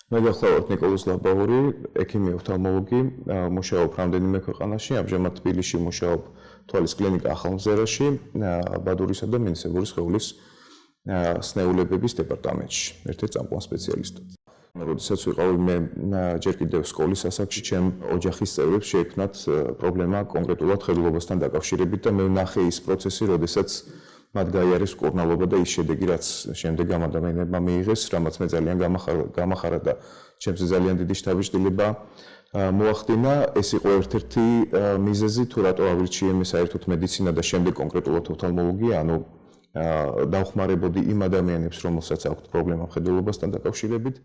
მე გახლავართ ნიკოლოზ ლაბაური, ექიმი ოფთალმოლოგი, მუშაობ რამდენიმე ქვეყანაში, ამჟამად თბილისში მუშაობ თვალის კლინიკა ახალმზერაში, ბადურისა და მინისებური სხეულის სნეულებების დეპარტამენტში, ერთ-ერთ წამყვან სპეციალისტად. როდესაც ვიყავი მე ჯერ კიდევ სკოლის ასაკში, ჩემ ოჯახის წევრებს შეექმნათ პრობლემა კონკრეტულად ხედულობასთან დაკავშირებით და მე ვნახე ის პროცესი, როდესაც მათ გაიარეს მკურნალობა და ის შედეგი, რაც შემდეგ ამ ადამიანებმა მიიღეს, რამაც მე ძალიან გამახარა და ჩემს ძალიან დიდი შთაბეჭდილება მოახდინა. ეს იყო ერთ-ერთი მიზეზი, თუ რატო ავრჩიე საერთოდ მედიცინა და შემდეგ კონკრეტულად ოფთალმოლოგია, ანუ დავხმარებოდი იმ ადამიანებს, რომელსაც აქვთ პრობლემა ხედულობასთან დაკავშირებით.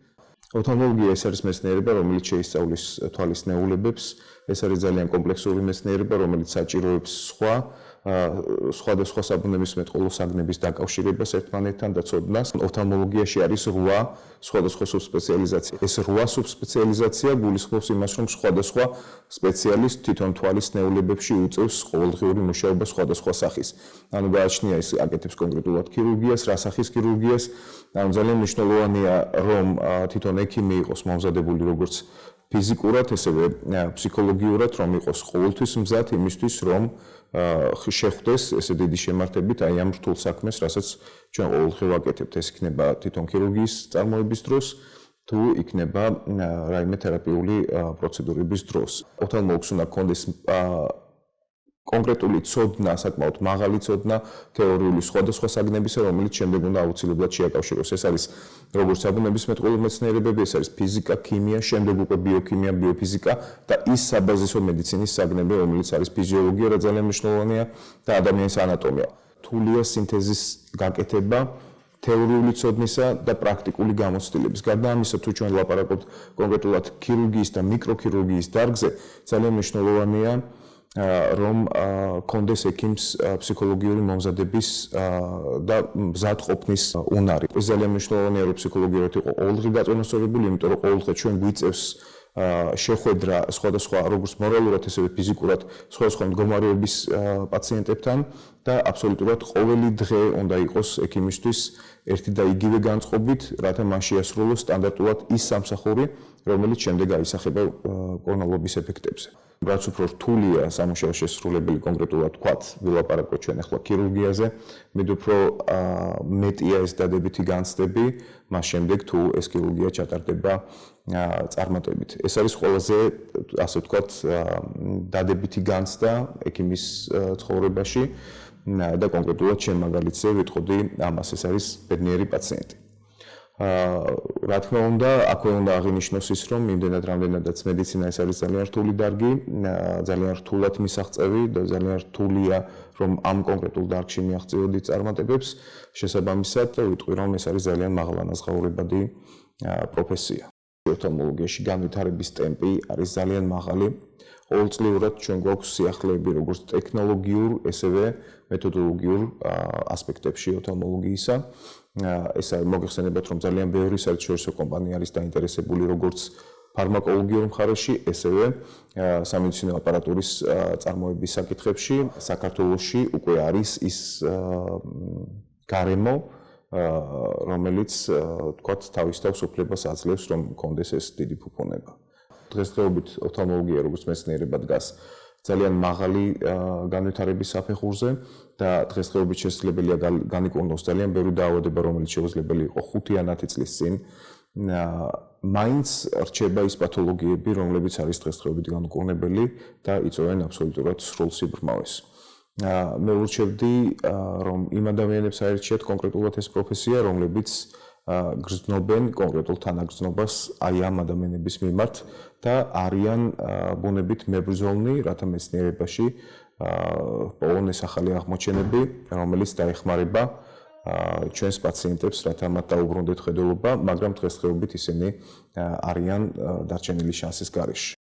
ოფთალმოლოგია ეს არის მეცნიერება, რომელიც შეისწავლის თვალის ნეულებებს, ეს არის ძალიან კომპლექსური მეცნიერება, რომელიც საჭიროებს სხვადასხვა საბუნებისმეტყველო საგნების დაკავშირებას ერთმანეთთან და ცოდნას. ოფთალმოლოგიაში არის 8 სხვადასხვა სუბსპეციალიზაცია. ეს 8 სუბსპეციალიზაცია გულისხმობს იმას, რომ სხვადასხვა სპეციალისტი თვითონ თვალის ნეულებებში უწევს ყოველდღიური მუშაობა სხვადასხვა სახის. ანუ გააჩნია ის აკეთებს კონკრეტულად ქირურგიას, რა სახის ქირურგიას. ანუ ძალიან მნიშვნელოვანია, რომ თვითონ ექიმი იყოს მომზადებული როგორც ფიზიკურად, ესევე ფსიქოლოგიურად, რომ იყოს ყოველთვის მზად იმისთვის, რომ შეხვდეს ესე დიდი შემართებით აი ამ რთულ საქმეს, რასაც ჩვენ ყოველდღე ვაკეთებთ. ეს იქნება თვითონ ქირურგიის წარმოების დროს, თუ იქნება რაიმე თერაპიული პროცედურების დროს. ოფთალმოლოგს უნდა ჰქონდეს კონკრეტული ცოდნა, საკმაოდ მაღალი ცოდნა თეორიული სხვადასხვა საგნებისა, რომელიც შემდეგ უნდა აუცილებლად შეაკავშიროს. ეს არის როგორც საბუნებისმეტყველო მეცნიერებები, ეს არის ფიზიკა, ქიმია, შემდეგ უკვე ბიოქიმია, ბიოფიზიკა და ის საბაზისო მედიცინის საგნები, რომელიც არის ფიზიოლოგია, რა ძალიან მნიშვნელოვანია და ადამიანის ანატომია. რთულია სინთეზის გაკეთება თეორიული ცოდნისა და პრაქტიკული გამოცდილების. გარდა ამისა, თუ ჩვენ ვლაპარაკობთ კონკრეტულად ქირურგიის და მიკროქირურგიის დარგზე, ძალიან მნიშვნელოვანია რომ კონდეს ექიმს ფსიქოლოგიური მომზადების და მზადყოფნის უნარი. ეს ძალიან მნიშვნელოვანია, რომ ფსიქოლოგიურად იყო ყოველდღე გაწონასწორებული, იმიტომ რომ ყოველდღე ჩვენ გვიწევს შეხვედრა სხვადასხვა როგორც მორალურად, ესევე ფიზიკურად სხვადასხვა მდგომარეობის პაციენტებთან და აბსოლუტურად ყოველი დღე უნდა იყოს ექიმისთვის ერთი და იგივე განწყობით, რათა მან შეასრულოს სტანდარტულად ის სამსახური, რომელიც შემდეგ აისახება მკურნალობის ეფექტებზე. რაც უფრო რთულია სამუშაო შესრულებელი კონკრეტულად ვთქვათ, ვილაპარაკოთ ჩვენ ახლა ქირურგიაზე, მით უფრო მეტია ეს დადებითი განცდები, მას შემდეგ თუ ეს ქირურგია ჩატარდება წარმატებით. ეს არის ყველაზე, ასე ვთქვათ, დადებითი განცდა ექიმის ცხოვრებაში და კონკრეტულად ჩემ მაგალითზე ვიტყოდი ამას, ეს არის ბედნიერი პაციენტი. რა თქმა უნდა, აქვე უნდა აღინიშნოს ის, რომ იმდენად რამდენადაც მედიცინა ეს არის ძალიან რთული დარგი, ძალიან რთულად მისაღწევი და ძალიან რთულია, რომ ამ კონკრეტულ დარგში მიაღწევოდი წარმატებებს, შესაბამისად ვიტყვი, რომ ეს არის ძალიან მაღალანაზღაურებადი პროფესია. ოფთალმოლოგიაში განვითარების ტემპი არის ძალიან მაღალი. ყოველწლიურად ჩვენ გვაქვს სიახლეები როგორც ტექნოლოგიურ, ესევე მეთოდოლოგიურ ასპექტებში ოფთალმოლოგიისა. ეს მოგეხსენებათ, რომ ძალიან ბევრი საერთაშორისო კომპანია არის დაინტერესებული როგორც ფარმაკოლოგიურ მხარეში, ესევე სამედიცინო აპარატურის წარმოების საკითხებში. საქართველოში უკვე არის ის გარემო, რომელიც თქვათ თავის თავს უფლებას აძლევს, რომ კონდეს ეს დიდი ფუფუნება. დღესდღეობით ოფთალმოლოგია როგორც მეცნიერება დგას ძალიან მაღალი განვითარების საფეხურზე და დღესდღეობით შესაძლებელია განიკურნოს ძალიან ბევრი დაავადება, რომელიც შეუძლებელი იყო 5 წლის წინ. მაინც რჩება ის პათოლოგიები, რომლებიც არის დღესდღეობით განკურნებელი და იწვევენ აბსოლუტურად სრულ სიბრმავეს. მე ურჩევდი, რომ იმ ადამიანებს აერჩიათ კონკრეტულად ეს პროფესია, რომლებიც გრძნობენ კონკრეტულ თანაგრძნობას აი ამ ადამიანების მიმართ და არიან ბუნებით მებრძოლნი, რათა მეცნიერებაში პოვონ ეს ახალი აღმოჩენები, რომელიც დაეხმარება ჩვენს პაციენტებს, რათა მათ დაუბრუნდეთ ხედულობა, მაგრამ დღესდღეობით ისინი არიან დარჩენილი შანსის გარეშე.